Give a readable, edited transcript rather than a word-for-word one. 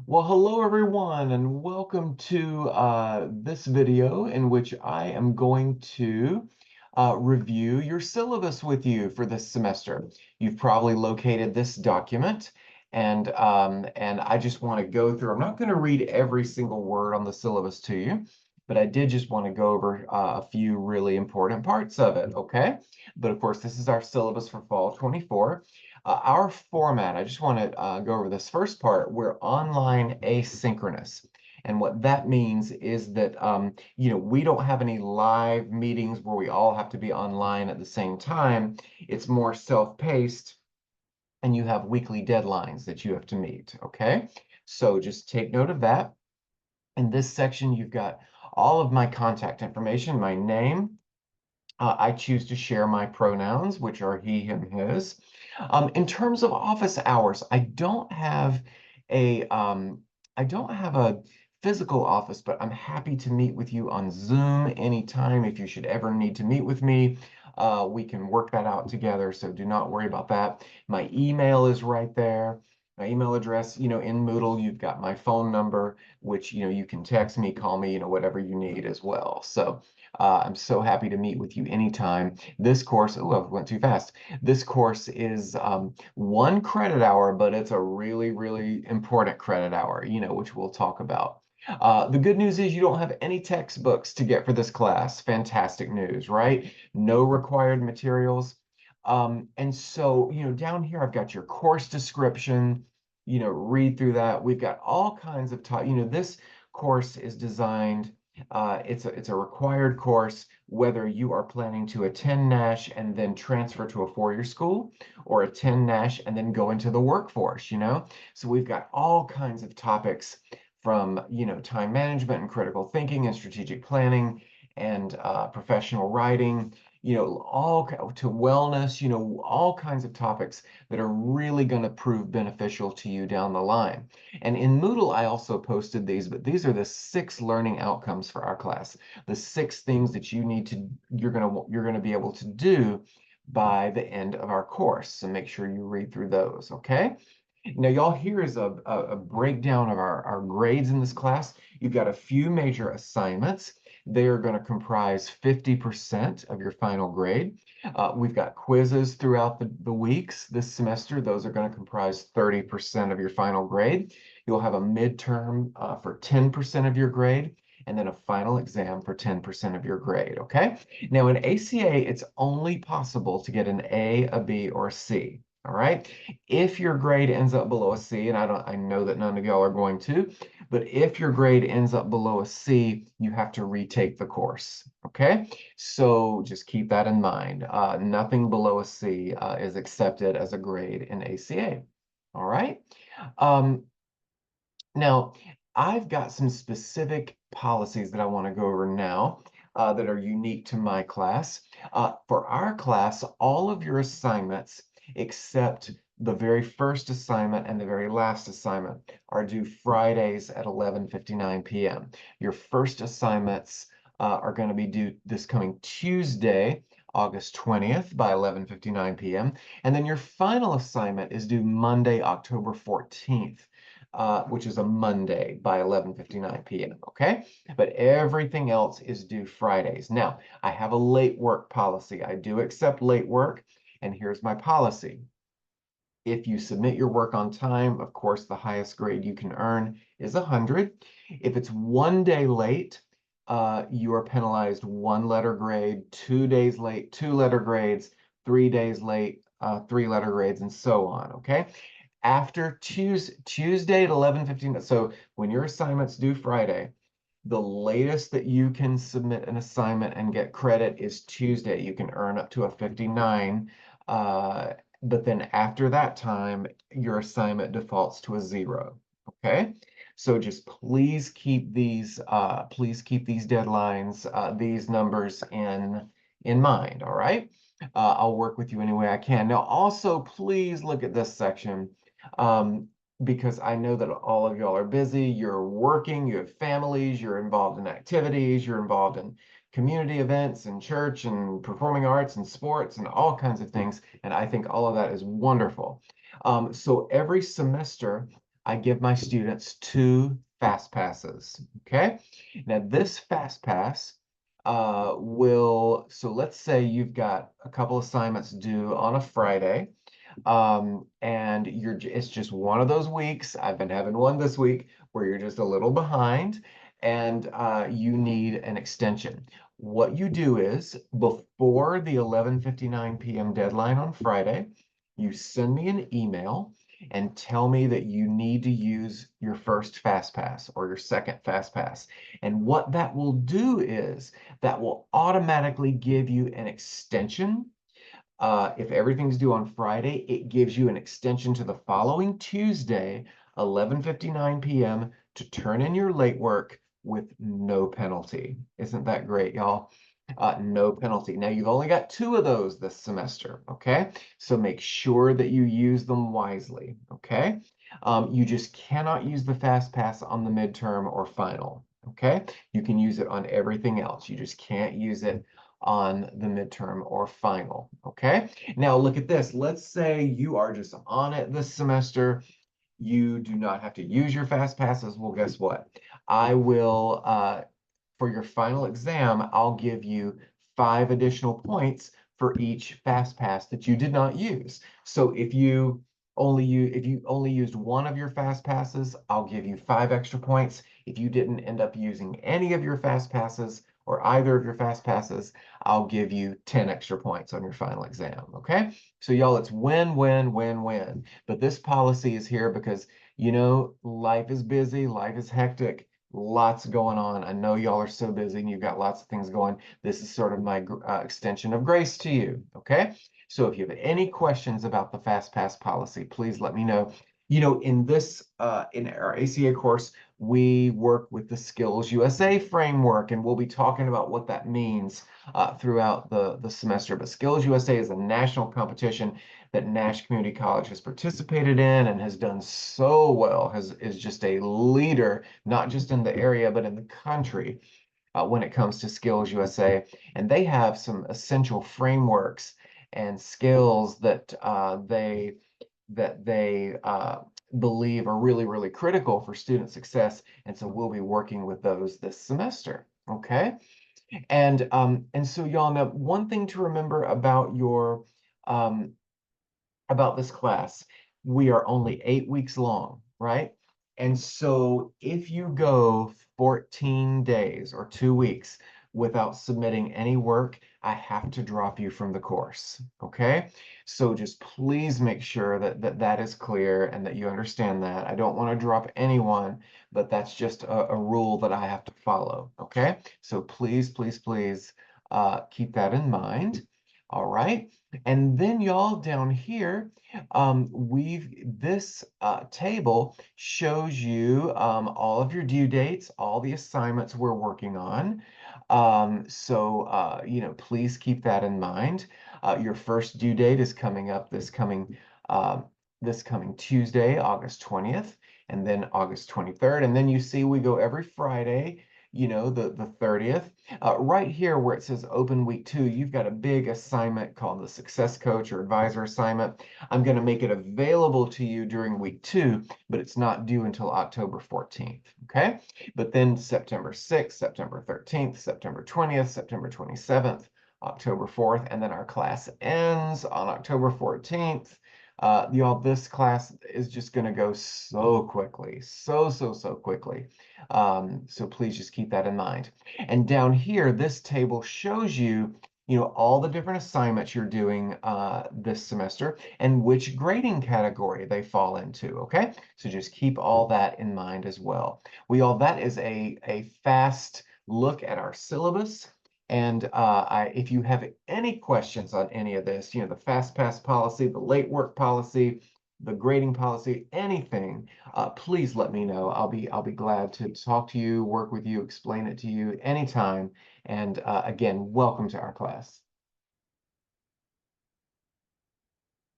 Well, hello everyone, and welcome to this video in which I am going to review your syllabus with you for this semester. You've probably located this document, and I just want to go through. I'm not going to read every single word on the syllabus to you, but I did just want to go over a few really important parts of it, okay? But of course, this is our syllabus for fall 24. Our format, I just want to go over this first part. We're online asynchronous. And what that means is that, we don't have any live meetings where we all have to be online at the same time. It's more self-paced, and you have weekly deadlines that you have to meet, okay? So just take note of that. In this section, you've got all of my contact information, my name. I choose to share my pronouns, which are he, him, his. In terms of office hours, I don't have a physical office, but I'm happy to meet with you on Zoom anytime. If you should ever need to meet with me, we can work that out together. So do not worry about that. My email is right there. My email address, in Moodle, you've got my phone number, which, you can text me, call me, whatever you need as well. So I'm so happy to meet with you anytime. This course, oh, I went too fast. This course is 1 credit hour, but it's a really, really important credit hour, which we'll talk about. The good news is you don't have any textbooks to get for this class. Fantastic news, right? No required materials. And so, down here I've got your course description, read through that. We've got all kinds of, this course is designed it's a required course, whether you are planning to attend Nash and then transfer to a four-year school, or attend Nash and then go into the workforce. So we've got all kinds of topics from, time management and critical thinking and strategic planning and professional writing, all to wellness, all kinds of topics that are really going to prove beneficial to you down the line. And in Moodle, I also posted these, but these are the 6 learning outcomes for our class. The 6 things that you're gonna be able to do by the end of our course. So make sure you read through those, okay? Now, y'all, here is a breakdown of our grades in this class. You've got a few major assignments. They are going to comprise 50% of your final grade. We've got quizzes throughout the weeks this semester. Those are going to comprise 30% of your final grade. You'll have a midterm for 10% of your grade, and then a final exam for 10% of your grade, okay? Now, in ACA, it's only possible to get an A, a B, or a C. All right. If your grade ends up below a C, and I know that none of y'all are going to, but if your grade ends up below a C, you have to retake the course. Okay. So just keep that in mind. Nothing below a C is accepted as a grade in ACA. All right. Um, Now, I've got some specific policies that I want to go over now that are unique to my class. For our class, all of your assignments, except the very first assignment and the very last assignment, are due Fridays at 11:59 p.m. Your first assignments are going to be due this coming Tuesday, August 20th by 11:59 p.m. And then your final assignment is due Monday, October 14th, which is a Monday by 11:59 p.m., okay? But everything else is due Fridays. Now, I have a late work policy. I do accept late work, and here's my policy. If you submit your work on time, of course, the highest grade you can earn is 100. If it's 1 day late, you are penalized 1 letter grade, 2 days late, 2 letter grades, 3 days late, 3 letter grades, and so on, okay? After Tuesday at 11:15, so when your assignment's due Friday, the latest that you can submit an assignment and get credit is Tuesday. You can earn up to a 59, but then after that time, your assignment defaults to a 0. Okay? So just please keep these deadlines, these numbers in mind. All right? I'll work with you any way I can. Now, also, please look at this section. Um, because I know that all of y'all are busy, you're working, you have families, you're involved in activities, you're involved in community events and church and performing arts and sports and all kinds of things. And I think all of that is wonderful. So every semester, I give my students 2 fast passes. Okay. Now this fast pass so let's say you've got a couple assignments due on a Friday, and it's just one of those weeks. I've been having one this week where you're just a little behind, and you need an extension. What you do is before the 11:59 p.m. deadline on Friday, you send me an email and tell me that you need to use your first FastPass or your second FastPass. And what that will do is that will automatically give you an extension. If everything's due on Friday, it gives you an extension to the following Tuesday, 11:59 p.m. to turn in your late work with no penalty. Isn't that great, y'all? No penalty. Now, you've only got 2 of those this semester, okay? So make sure that you use them wisely, okay? You just cannot use the fast pass on the midterm or final, okay? You can use it on everything else. You just can't use it on the midterm or final, okay? Now look at this. Let's say you are just on it this semester. You do not have to use your fast passes. Well, guess what? I will, for your final exam, I'll give you 5 additional points for each fast pass that you did not use. So if you only used one of your fast passes, I'll give you 5 extra points. If you didn't end up using any of your fast passes or either of your fast passes, I'll give you 10 extra points on your final exam, okay? So y'all, it's win, win, win, win. But this policy is here because, life is busy, life is hectic, lots going on. I know y'all are so busy and you've got lots of things going. This is sort of my extension of grace to you, okay? So if you have any questions about the FastPass policy, please let me know. In our ACA course, we work with the Skills USA framework, and we'll be talking about what that means throughout the semester. But Skills USA is a national competition that Nash Community College has participated in and has done so well, is just a leader, not just in the area, but in the country when it comes to Skills USA. And they have some essential frameworks and skills that they believe are really, really critical for student success. And so we'll be working with those this semester. Okay. And so y'all know one thing to remember um, about this class, we are only 8 weeks long, right? And so if you go 14 days or 2 weeks without submitting any work, I have to drop you from the course, okay? So just please make sure that is clear and that you understand that. I don't want to drop anyone, but that's just a rule that I have to follow, okay? So please, please, please keep that in mind. All right. And then y'all down here, this table shows you all of your due dates, all the assignments we're working on. Please keep that in mind. Your first due date is coming up this coming Tuesday, August 20th, and then August 23rd. And then you see we go every Friday, the 30th. Right here where it says open week 2, you've got a big assignment called the success coach or advisor assignment. I'm going to make it available to you during week 2, but it's not due until October 14th. Okay. But then September 6th, September 13th, September 20th, September 27th, October 4th, and then our class ends on October 14th. Y'all, this class is just going to go so quickly, so quickly. So please just keep that in mind. And down here, this table shows you, all the different assignments you're doing this semester and which grading category they fall into, okay? So just keep all that in mind as well. That is a fast look at our syllabus. And if you have any questions on any of this, the fast pass policy, the late work policy, the grading policy, anything, please let me know. I'll be glad to talk to you, work with you, explain it to you anytime. And again, welcome to our class.